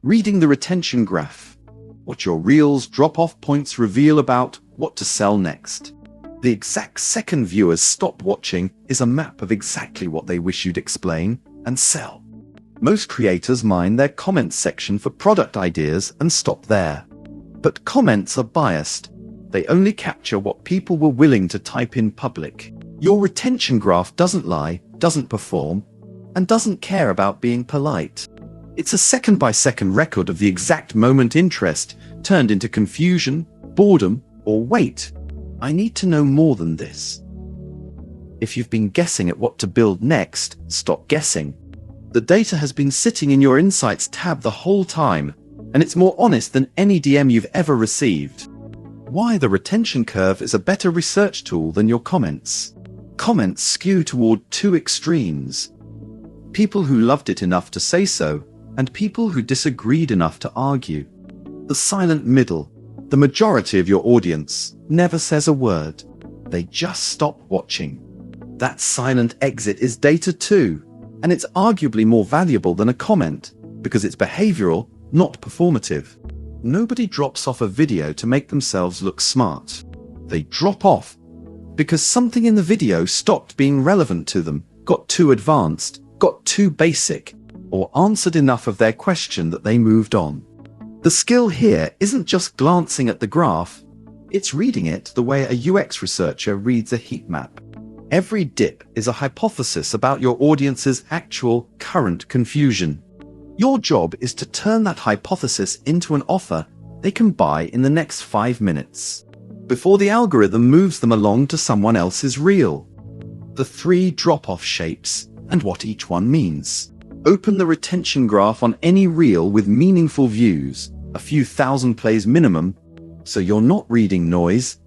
Reading the retention graph. What your Reels drop-off points reveal about what to sell next. The exact second viewers stop watching is a map of exactly what they wish you'd explain and sell. Most creators mine their comments section for product ideas and stop there. But comments are biased. They only capture what people were willing to type in public. Your retention graph doesn't lie, doesn't perform, and doesn't care about being polite. It's a second-by-second record of the exact moment interest turned into confusion, boredom, or wait, I need to know more than this. If you've been guessing at what to build next, stop guessing. The data has been sitting in your Insights tab the whole time, and it's more honest than any DM you've ever received. Why the retention curve is a better research tool than your comments. Comments skew toward two extremes. People who loved it enough to say so, and people who disagreed enough to argue. The silent middle, the majority of your audience, never says a word. They just stop watching. That silent exit is data too, and it's arguably more valuable than a comment, because it's behavioral, not performative. Nobody drops off a video to make themselves look smart. They drop off because something in the video stopped being relevant to them, got too advanced, got too basic, or answered enough of their question that they moved on. The skill here isn't just glancing at the graph, it's reading it the way a UX researcher reads a heat map. Every dip is a hypothesis about your audience's actual, current confusion. Your job is to turn that hypothesis into an offer they can buy in the next 5 minutes, before the algorithm moves them along to someone else's reel. The 3 drop-off shapes, and what each one means. Open the retention graph on any reel with meaningful views, a few thousand plays minimum, so you're not reading noise,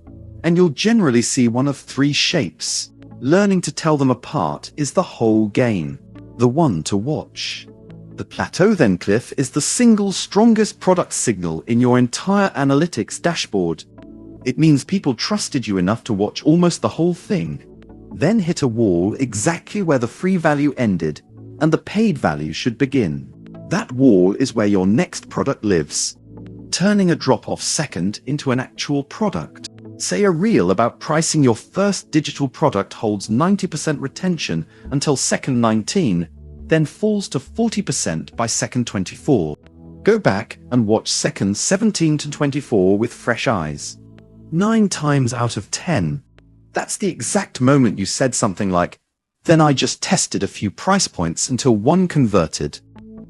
and you'll generally see one of 3 shapes. Learning to tell them apart is the whole game, the one to watch. The plateau then cliff is the single strongest product signal in your entire analytics dashboard. It means people trusted you enough to watch almost the whole thing, then hit a wall exactly where the free value ended and the paid value should begin. That wall is where your next product lives, turning a drop-off second into an actual product. Say a reel about pricing your first digital product holds 90% retention until second 19, then falls to 40% by second 24. Go back and watch seconds 17 to 24 with fresh eyes. 9 times out of 10, that's the exact moment you said something like, "Then I just tested a few price points until one converted."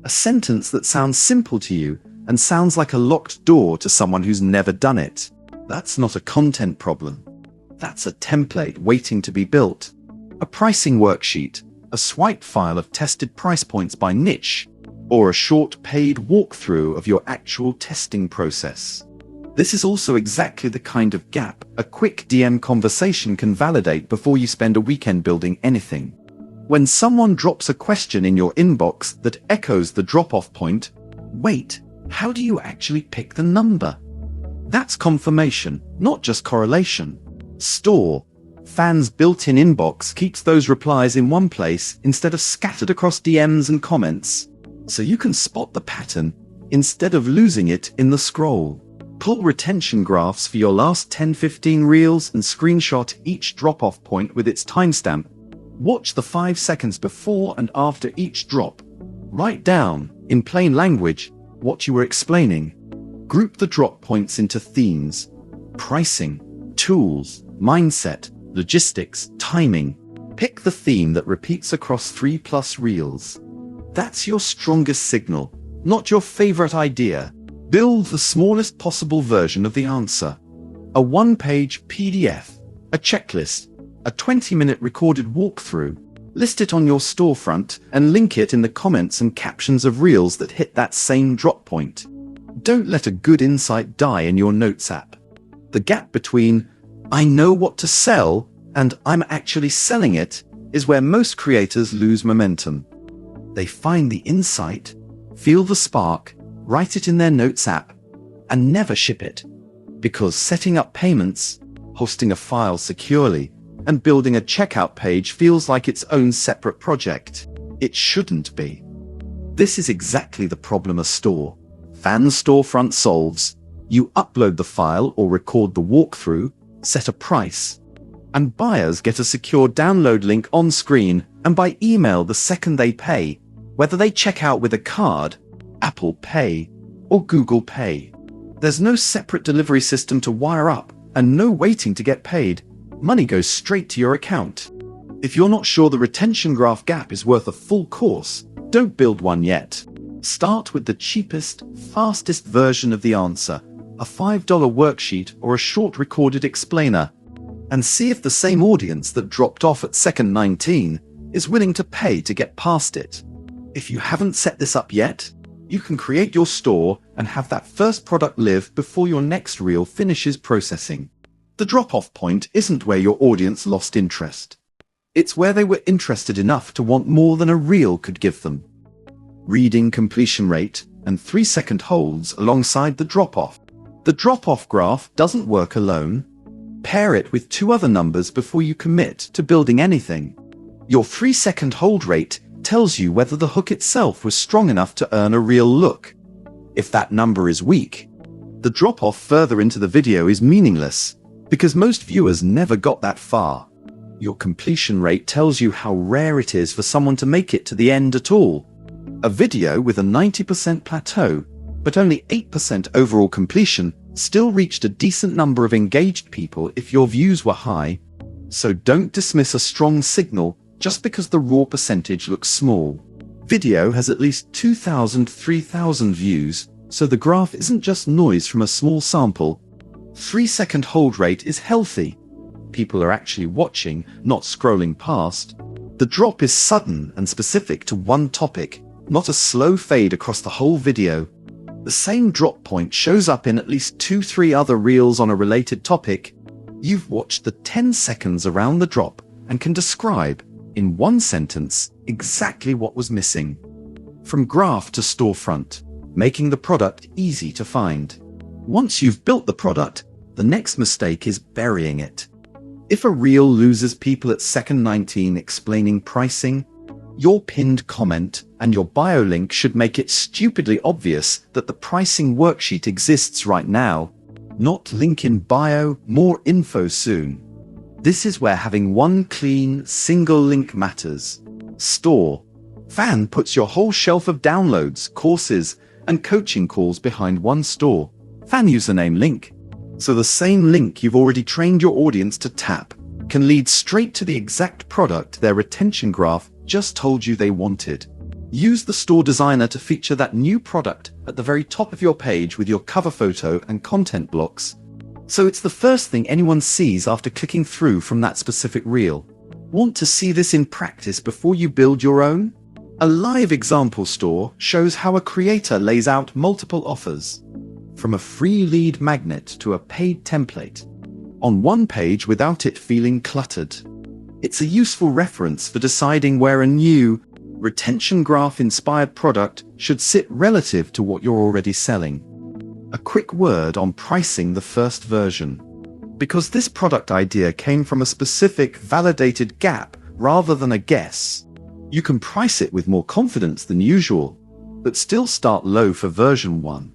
A sentence that sounds simple to you and sounds like a locked door to someone who's never done it. That's not a content problem. That's a template waiting to be built. A pricing worksheet, a swipe file of tested price points by niche, or a short paid walkthrough of your actual testing process. This is also exactly the kind of gap a quick DM conversation can validate before you spend a weekend building anything. When someone drops a question in your inbox that echoes the drop-off point, wait, how do you actually pick the number? That's confirmation, not just correlation. Store.fan's built-in inbox keeps those replies in one place instead of scattered across DMs and comments, so you can spot the pattern instead of losing it in the scroll. Pull retention graphs for your last 10-15 reels and screenshot each drop-off point with its timestamp. Watch the 5 seconds before and after each drop. Write down, in plain language, what you were explaining. Group the drop points into themes: pricing, tools, mindset, logistics, timing. Pick the theme that repeats across 3+ reels. That's your strongest signal, not your favorite idea. Build the smallest possible version of the answer. A 1-page PDF, a checklist, a 20-minute recorded walkthrough. List it on your storefront and link it in the comments and captions of reels that hit that same drop point. Don't let a good insight die in your notes app. The gap between "I know what to sell" and "I'm actually selling it" is where most creators lose momentum. They find the insight, feel the spark, write it in their notes app, and never ship it. Because setting up payments, hosting a file securely, and building a checkout page feels like its own separate project. It shouldn't be. This is exactly the problem a store Fan storefront solves. You upload the file or record the walkthrough, set a price, and buyers get a secure download link on screen and by email the second they pay, whether they check out with a card, Apple Pay, or Google Pay. There's no separate delivery system to wire up and no waiting to get paid. Money goes straight to your account. If you're not sure the retention graph gap is worth a full course, don't build one yet. Start with the cheapest, fastest version of the answer, a $5 worksheet or a short recorded explainer, and see if the same audience that dropped off at second 19 is willing to pay to get past it. If you haven't set this up yet, you can create your store and have that first product live before your next reel finishes processing. The drop-off point isn't where your audience lost interest. It's where they were interested enough to want more than a reel could give them. Reading completion rate and 3-second holds alongside the drop-off. The drop-off graph doesn't work alone. Pair it with 2 other numbers before you commit to building anything. Your 3-second hold rate tells you whether the hook itself was strong enough to earn a real look. If that number is weak, the drop-off further into the video is meaningless, because most viewers never got that far. Your completion rate tells you how rare it is for someone to make it to the end at all. A video with a 90% plateau, but only 8% overall completion, still reached a decent number of engaged people if your views were high. So don't dismiss a strong signal just because the raw percentage looks small. Video has at least 2,000–3,000 views, so the graph isn't just noise from a small sample. 3-second hold rate is healthy. People are actually watching, not scrolling past. The drop is sudden and specific to one topic, not a slow fade across the whole video. The same drop point shows up in at least 2–3 other reels on a related topic. You've watched the 10 seconds around the drop and can describe, in one sentence, exactly what was missing. From graph to storefront, making the product easy to find. Once you've built the product, the next mistake is burying it. If a reel loses people at second 19 explaining pricing, your pinned comment and your bio link should make it stupidly obvious that the pricing worksheet exists right now. Not link in bio, more info soon. This is where having one clean, single link matters. Store.fan puts your whole shelf of downloads, courses, and coaching calls behind one store.fan username link. So the same link you've already trained your audience to tap can lead straight to the exact product their retention graph just told you they wanted. Use the store designer to feature that new product at the very top of your page with your cover photo and content blocks, so it's the first thing anyone sees after clicking through from that specific reel. Want to see this in practice before you build your own? A live example store shows how a creator lays out multiple offers, from a free lead magnet to a paid template, on one page without it feeling cluttered. It's a useful reference for deciding where a new, retention graph-inspired product should sit relative to what you're already selling. A quick word on pricing the first version. Because this product idea came from a specific, validated gap rather than a guess, you can price it with more confidence than usual, but still start low for version 1.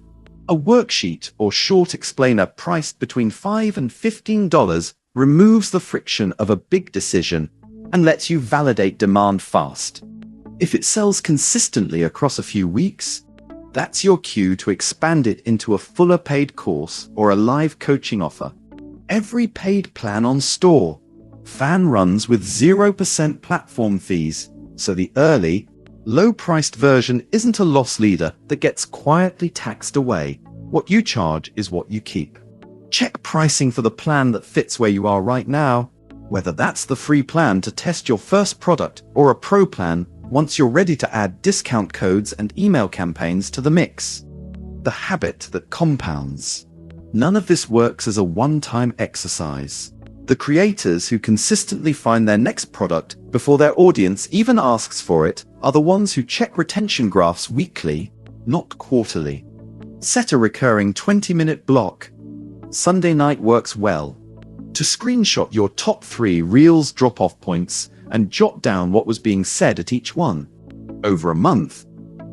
A worksheet or short explainer priced between $5 and $15 removes the friction of a big decision and lets you validate demand fast. If it sells consistently across a few weeks, that's your cue to expand it into a fuller paid course or a live coaching offer. Every paid plan on store.fan runs with 0% platform fees, so the early, low-priced version isn't a loss leader that gets quietly taxed away. What you charge is what you keep. Check pricing for the plan that fits where you are right now, whether that's the free plan to test your first product or a pro plan once you're ready to add discount codes and email campaigns to the mix. The habit that compounds. None of this works as a one-time exercise. The creators who consistently find their next product before their audience even asks for it are the ones who check retention graphs weekly, not quarterly. Set a recurring 20-minute block. Sunday night works well. To screenshot your top 3 reels drop-off points and jot down what was being said at each one. Over a month,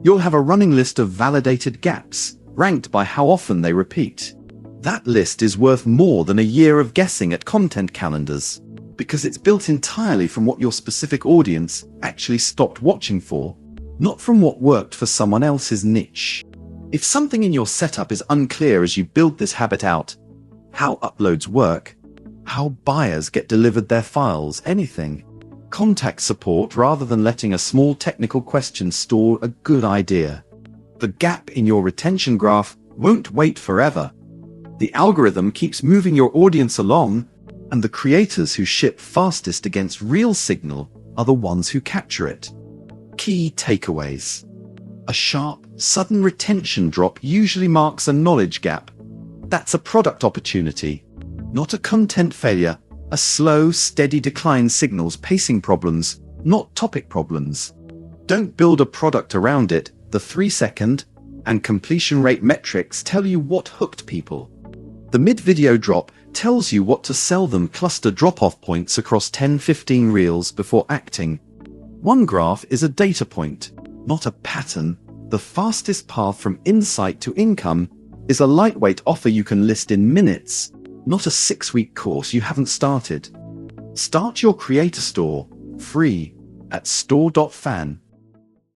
you'll have a running list of validated gaps ranked by how often they repeat. That list is worth more than a year of guessing at content calendars, because it's built entirely from what your specific audience actually stopped watching for, not from what worked for someone else's niche. If something in your setup is unclear as you build this habit out, how uploads work, how buyers get delivered their files, anything, contact support rather than letting a small technical question stall a good idea. The gap in your retention graph won't wait forever. The algorithm keeps moving your audience along, and the creators who ship fastest against real signal are the ones who capture it. Key takeaways. A sharp, sudden retention drop usually marks a knowledge gap. That's a product opportunity, not a content failure. A slow, steady decline signals pacing problems, not topic problems. Don't build a product around it. The 3-second and completion rate metrics tell you what hooked people. The mid-video drop tells you what to sell them. Cluster drop-off points across 10-15 reels before acting. One graph is a data point, not a pattern. The fastest path from insight to income is a lightweight offer you can list in minutes, not a 6-week course you haven't started. Start your creator store, free, at store.fan.